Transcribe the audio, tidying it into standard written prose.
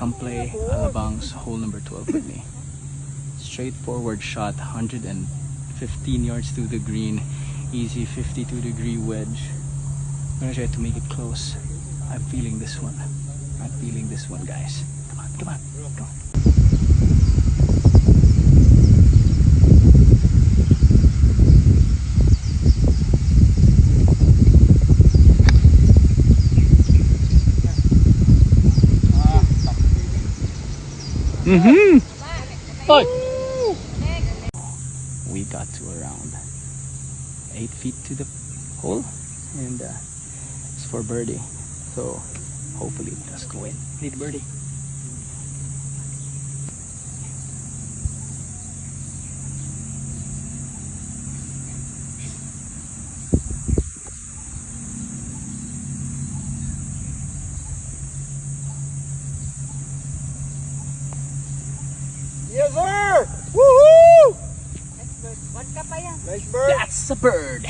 Come play Alabang's hole number 12 with me. Straightforward shot, 115 yards to the green. Easy 52-degree wedge. I'm gonna try to make it close. I'm feeling this one. I'm feeling this one, guys. Come on, come on, come on. We got to around 8 feet to the hole, and it's for birdie, so hopefully it does go in. Need birdie. Yes, sir! Woohoo! Nice bird. One ka pa yan. Nice bird. That's a bird.